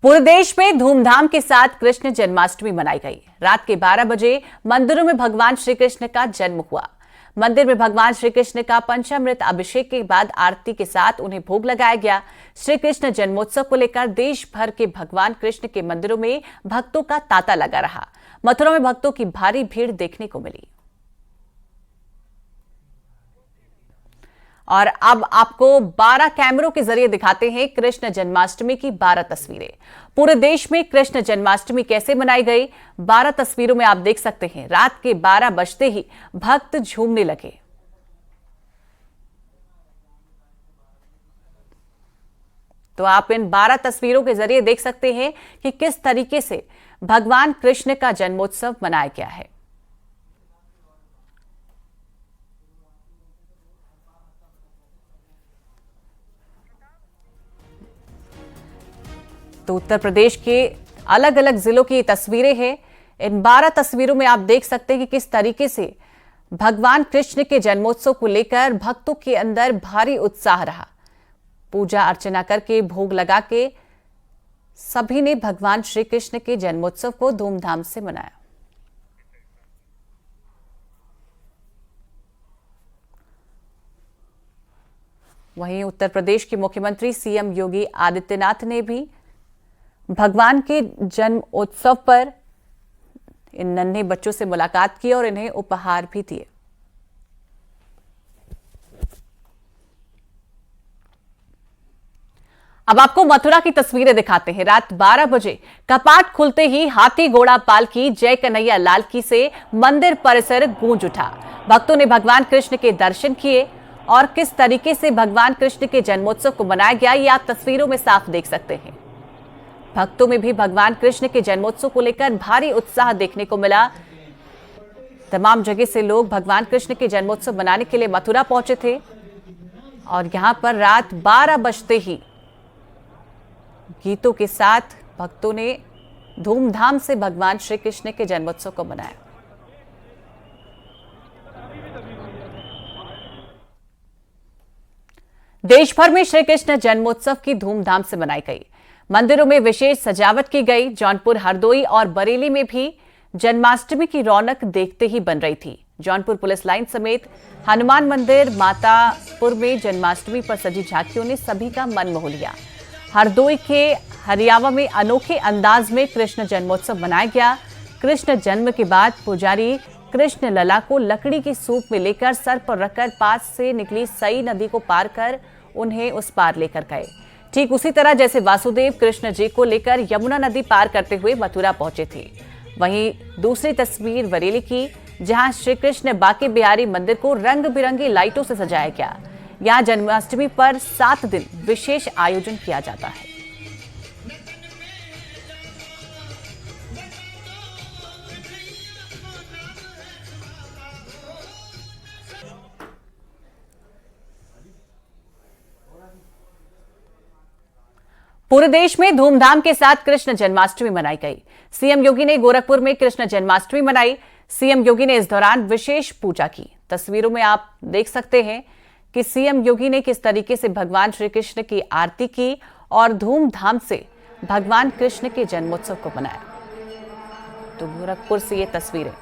पूरे देश में धूमधाम के साथ कृष्ण जन्माष्टमी मनाई गई। रात के 12 बजे मंदिरों में भगवान श्री कृष्ण का जन्म हुआ। मंदिर में भगवान श्री कृष्ण का पंचामृत अभिषेक के बाद आरती के साथ उन्हें भोग लगाया गया। श्री कृष्ण जन्मोत्सव को लेकर देश भर के भगवान कृष्ण के मंदिरों में भक्तों का तांता लगा रहा। मथुरा में भक्तों की भारी भीड़ देखने को मिली। और अब आपको 12 कैमरों के जरिए दिखाते हैं कृष्ण जन्माष्टमी की 12 तस्वीरें। पूरे देश में कृष्ण जन्माष्टमी कैसे मनाई गई, 12 तस्वीरों में आप देख सकते हैं। रात के 12 बजते ही भक्त झूमने लगे। तो आप इन 12 तस्वीरों के जरिए देख सकते हैं कि किस तरीके से भगवान कृष्ण का जन्मोत्सव मनाया गया है। तो उत्तर प्रदेश के अलग अलग जिलों की तस्वीरें हैं। इन 12 तस्वीरों में आप देख सकते हैं कि किस तरीके से भगवान कृष्ण के जन्मोत्सव को लेकर भक्तों के अंदर भारी उत्साह रहा। पूजा अर्चना करके भोग लगा के सभी ने भगवान श्री कृष्ण के जन्मोत्सव को धूमधाम से मनाया। वहीं उत्तर प्रदेश के मुख्यमंत्री सीएम योगी आदित्यनाथ ने भी भगवान के जन्म उत्सव पर इन नन्हे बच्चों से मुलाकात की और इन्हें उपहार भी दिए। अब आपको मथुरा की तस्वीरें दिखाते हैं। रात 12 बजे कपाट खुलते ही हाथी घोड़ा पालकी जय कन्हैया लाल की से मंदिर परिसर गूंज उठा। भक्तों ने भगवान कृष्ण के दर्शन किए और किस तरीके से भगवान कृष्ण के जन्मोत्सव को मनाया गया ये आप तस्वीरों में साफ देख सकते हैं। भक्तों में भी भगवान कृष्ण के जन्मोत्सव को लेकर भारी उत्साह देखने को मिला। तमाम जगह से लोग भगवान कृष्ण के जन्मोत्सव मनाने के लिए मथुरा पहुंचे थे और यहां पर रात 12 बजते ही गीतों के साथ भक्तों ने धूमधाम से भगवान श्री कृष्ण के जन्मोत्सव को मनाया। देश भर में श्री कृष्ण जन्मोत्सव की धूमधाम से मनाई गई। मंदिरों में विशेष सजावट की गई। जौनपुर, हरदोई और बरेली में भी जन्माष्टमी की रौनक देखते ही बन रही थी। जौनपुर पुलिस लाइन समेत हनुमान मंदिर, मातापुर में जन्माष्टमी पर सजी झांकियों ने सभी का मन मोह लिया। हरदोई के हरियावा में अनोखे अंदाज में कृष्ण जन्मोत्सव मनाया गया। कृष्ण जन्म के बाद पुजारी कृष्ण लला को लकड़ी की सूप में लेकर सर पर रखकर पास से निकली सई नदी को पार कर उन्हें उस पार लेकर गए। ठीक उसी तरह जैसे वासुदेव कृष्ण जी को लेकर यमुना नदी पार करते हुए मथुरा पहुंचे थे। वहीं दूसरी तस्वीर बरेली की, जहां श्री कृष्ण बांके बिहारी मंदिर को रंग बिरंगी लाइटों से सजाया गया। यहां जन्माष्टमी पर 7 दिन विशेष आयोजन किया जाता है। पूरे देश में धूमधाम के साथ कृष्ण जन्माष्टमी मनाई गई। सीएम योगी ने गोरखपुर में कृष्ण जन्माष्टमी मनाई। सीएम योगी ने इस दौरान विशेष पूजा की। तस्वीरों में आप देख सकते हैं कि सीएम योगी ने किस तरीके से भगवान श्री कृष्ण की आरती की और धूमधाम से भगवान कृष्ण के जन्मोत्सव को मनाया। तो गोरखपुर से ये तस्वीरें।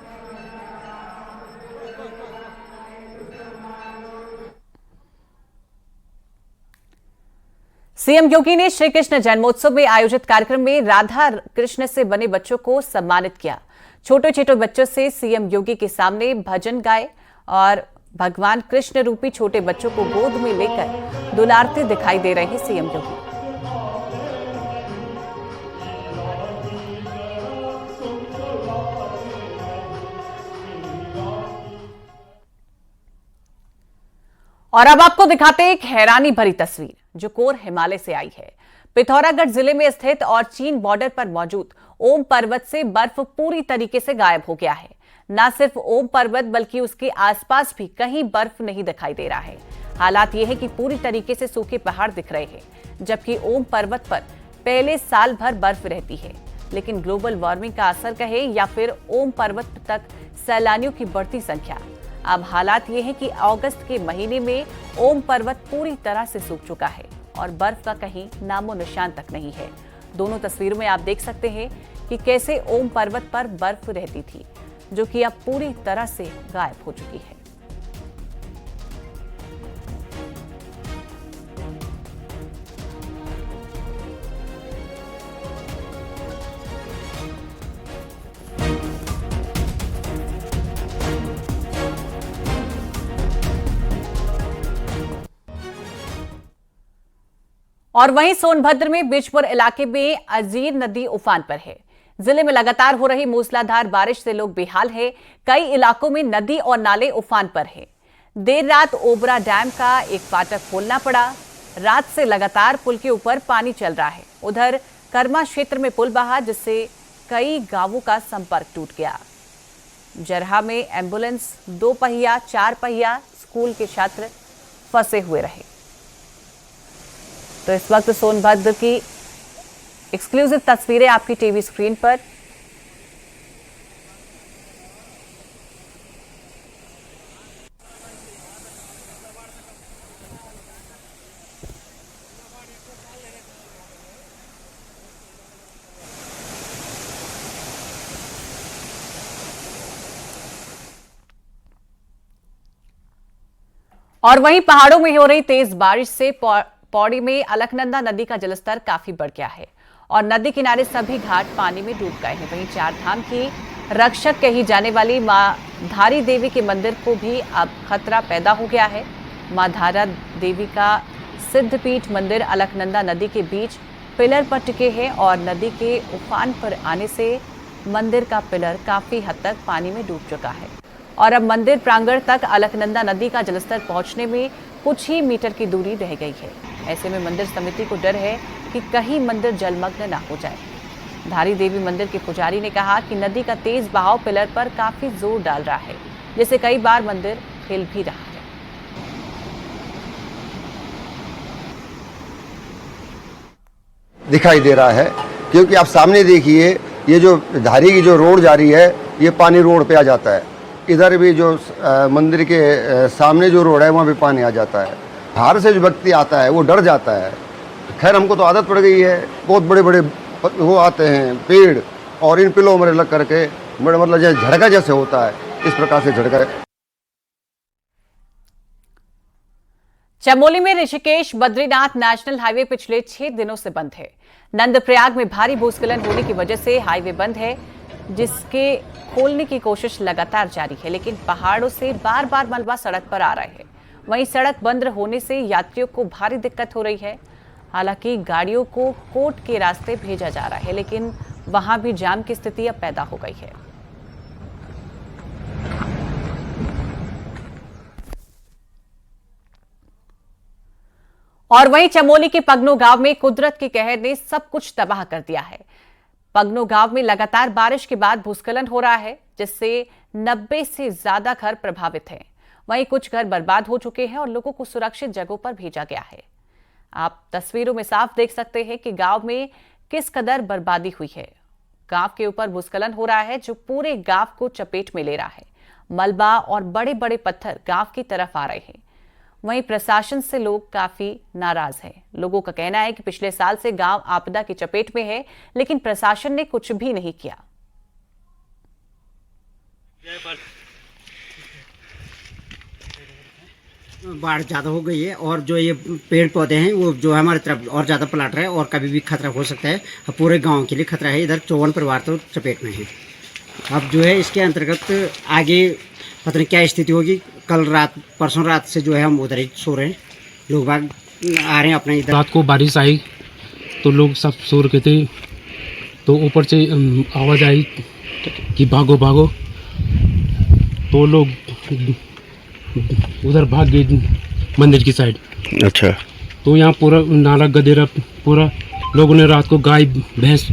सीएम योगी ने श्री कृष्ण जन्मोत्सव में आयोजित कार्यक्रम में राधा कृष्ण से बने बच्चों को सम्मानित किया। छोटे छोटे बच्चों से सीएम योगी के सामने भजन गाए और भगवान कृष्ण रूपी छोटे बच्चों को गोद में लेकर दुलारते दिखाई दे रहे हैं सीएम योगी। और अब आपको दिखाते हैं एक हैरानी भरी तस्वीर जो कोर हिमालय से आई है। पिथौरागढ़ जिले में स्थित और चीन बॉर्डर पर मौजूद ओम पर्वत से बर्फ पूरी तरीके से गायब हो गया है। न सिर्फ ओम पर्वत बल्कि उसके आसपास भी कहीं बर्फ नहीं दिखाई दे रहा है। हालात यह है कि पूरी तरीके से सूखे पहाड़ दिख रहे हैं, जबकि ओम पर्वत पर पहले साल भर बर्फ रहती है। लेकिन ग्लोबल वार्मिंग का असर कहे या फिर ओम पर्वत तक सैलानियों की बढ़ती संख्या, अब हालात ये है कि अगस्त के महीने में ओम पर्वत पूरी तरह से सूख चुका है और बर्फ का कहीं नामो निशान तक नहीं है। दोनों तस्वीरों में आप देख सकते हैं कि कैसे ओम पर्वत पर बर्फ रहती थी, जो कि अब पूरी तरह से गायब हो चुकी है। और वहीं सोनभद्र में बिजपुर इलाके में अजीर नदी उफान पर है। जिले में लगातार हो रही मूसलाधार बारिश से लोग बेहाल हैं। कई इलाकों में नदी और नाले उफान पर हैं। देर रात ओबरा डैम का एक फाटक खोलना पड़ा। रात से लगातार पुल के ऊपर पानी चल रहा है। उधर कर्मा क्षेत्र में पुल बहा, जिससे कई गांवों का संपर्क टूट गया। जरहा में एम्बुलेंस, 2 पहिया 4 पहिया स्कूल के छात्र फंसे हुए रहे। तो इस वक्त सोनभद्र की एक्सक्लूसिव तस्वीरें आपकी टीवी स्क्रीन पर। और वहीं पहाड़ों में हो रही तेज बारिश से पौड़ी में अलकनंदा नदी का जलस्तर काफी बढ़ गया है और नदी किनारे सभी घाट पानी में डूब गए हैं। वहीं चार धाम की रक्षक कही जाने वाली मां धारी देवी के मंदिर को भी अब खतरा पैदा हो गया है। मां धारा देवी का सिद्धपीठ मंदिर अलकनंदा नदी के बीच पिलर पर टिके हैं और नदी के उफान पर आने से मंदिर का पिलर काफी हद तक पानी में डूब चुका है और अब मंदिर प्रांगण तक अलकनंदा नदी का जलस्तर पहुंचने में कुछ ही मीटर की दूरी रह गई है। ऐसे में मंदिर समिति को डर है कि कहीं मंदिर जलमग्न न हो जाए। धारी देवी मंदिर के पुजारी ने कहा कि नदी का तेज बहाव पिलर पर काफी जोर डाल रहा है, जिससे कई बार मंदिर हिल भी रहा है। दिखाई दे रहा है क्योंकि आप सामने देखिए, ये जो धारी की जो रोड जा रही है, ये पानी रोड पे आ जाता है। इधर भी जो मंदिर के सामने जो रोड है, वहाँ भी पानी आ जाता है। बाहर से जो व्यक्ति आता है वो डर जाता है। खैर हमको तो आदत पड़ गई है। बहुत बड़े बड़े वो आते हैं पेड़, और इन पिलों में लग करके बड़े मतलब जैसे झटका जैसे होता है, इस प्रकार से झटका। चमोली में ऋषिकेश बद्रीनाथ नेशनल हाईवे पिछले 6 दिनों से बंद है। नंदप्रयाग में भारी भूस्खलन होने की वजह से हाईवे बंद है, जिसके खोलने की कोशिश लगातार जारी है, लेकिन पहाड़ों से बार बार मलबा सड़क पर आ रहा है। वहीं सड़क बंद होने से यात्रियों को भारी दिक्कत हो रही है। हालांकि गाड़ियों को कोट के रास्ते भेजा जा रहा है, लेकिन वहां भी जाम की स्थिति अब पैदा हो गई है। और वहीं चमोली के पगनो गांव में कुदरत के कहर ने सब कुछ तबाह कर दिया है। पगनो गांव में लगातार बारिश के बाद भूस्खलन हो रहा है, जिससे 90 से ज्यादा घर प्रभावित हैं। वहीं कुछ घर बर्बाद हो चुके हैं और लोगों को सुरक्षित जगहों पर भेजा गया है। आप तस्वीरों में साफ देख सकते हैं कि गांव में किस कदर बर्बादी हुई है। गांव के ऊपर भूस्खलन हो रहा है, जो पूरे गांव को चपेट में ले रहा है। मलबा और बड़े बड़े पत्थर गांव की तरफ आ रहे हैं। वहीं प्रशासन से लोग काफी नाराज हैं। लोगों का कहना है कि पिछले साल से गांव आपदा की चपेट में है, लेकिन प्रशासन ने कुछ भी नहीं किया। बाढ़ ज़्यादा हो गई है और जो ये पेड़ पौधे हैं वो जो है हमारी तरफ और ज़्यादा पलट रहा है और कभी भी खतरा हो सकता है। पूरे गांव के लिए खतरा है। इधर 54 परिवार तो चपेट में है। अब जो है इसके अंतर्गत आगे पता नहीं क्या स्थिति होगी। कल रात परसों रात से जो है हम उधर ही सो रहे हैं। लोग बाग आ रहे हैं अपने इधर। रात को बारिश आई तो लोग सब सो रहे थे, तो ऊपर से आवाज़ आई कि भागो भागो, तो लोग उधर भाग गए मंदिर की साइड। अच्छा। तो यहाँ पूरा नाला गदेरा, पूरा लोगों ने रात को गाय भैंस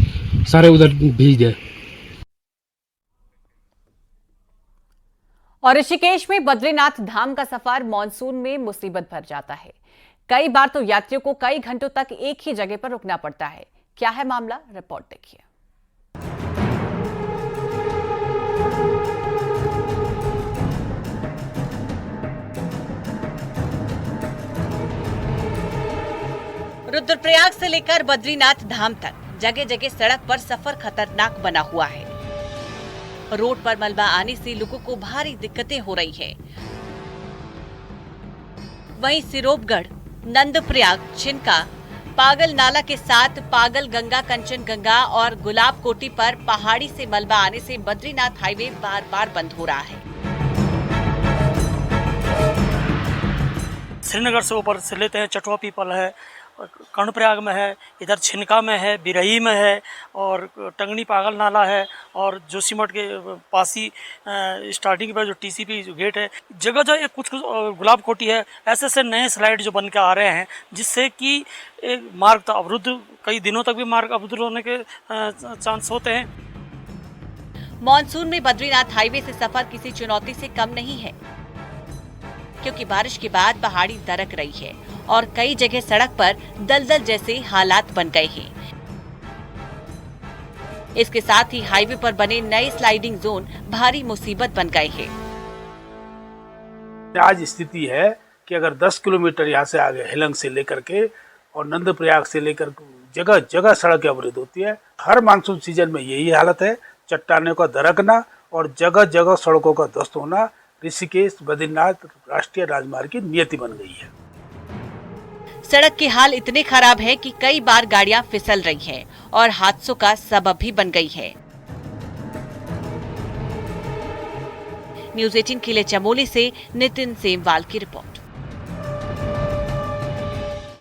सारे उधर भीग गए। और ऋषिकेश में बद्रीनाथ धाम का सफर मॉनसून में मुसीबत भर जाता है। कई बार तो यात्रियों को कई घंटों तक एक ही जगह पर रुकना पड़ता है। क्या है मामला, रिपोर्ट देखिए। रुद्रप्रयाग से लेकर बद्रीनाथ धाम तक जगह जगह सड़क पर सफर खतरनाक बना हुआ है। रोड पर मलबा आने से लोगों को भारी दिक्कतें हो रही है। वहीं सिरोपगढ़, नंदप्रयाग, छिनका, पागल नाला के साथ पागल गंगा, कंचन गंगा और गुलाब कोटी पर पहाड़ी से मलबा आने से बद्रीनाथ हाईवे बार बार बंद हो रहा है। श्रीनगर से ऊपर से लेते हैं, चटवा पीपल है, कर्णप्रयाग में है, इधर छिनका में है, बिरही में है और टंगनी पागल नाला है और जोशीमठ के पास ही स्टार्टिंग पर जो टीसीपी जो गेट है, जगह जगह कुछ गुलाब कोटी है। ऐसे ऐसे नए स्लाइड जो बन के आ रहे हैं जिससे कि एक मार्ग तो अवरुद्ध, कई दिनों तक भी मार्ग अवरुद्ध होने के चांस होते हैं। मॉनसून में बद्रीनाथ हाईवे से सफर किसी चुनौती से कम नहीं है, क्योंकि बारिश के बाद पहाड़ी दरक रही है और कई जगह सड़क पर दलदल जैसे हालात बन गए हैं। इसके साथ ही हाईवे पर बने नए स्लाइडिंग जोन भारी मुसीबत बन गए हैं। आज स्थिति है कि अगर 10 किलोमीटर यहाँ से आगे हेलंग से लेकर के और नंदप्रयाग से लेकर जगह जगह सड़कें अवरुद्ध होती है। हर मानसून सीजन में यही हालत है, चट्टानों का दरकना और जगह जगह सड़कों का ध्वस्त होना ऋषिकेश बद्रीनाथ राष्ट्रीय राजमार्ग की नियति बन गई है। सड़क के हाल इतने खराब है कि कई बार गाड़ियां फिसल रही हैं और हादसों का सबब भी बन गई है। न्यूज़ 18 के लिए चमोली से नितिन सेमवाल की रिपोर्ट।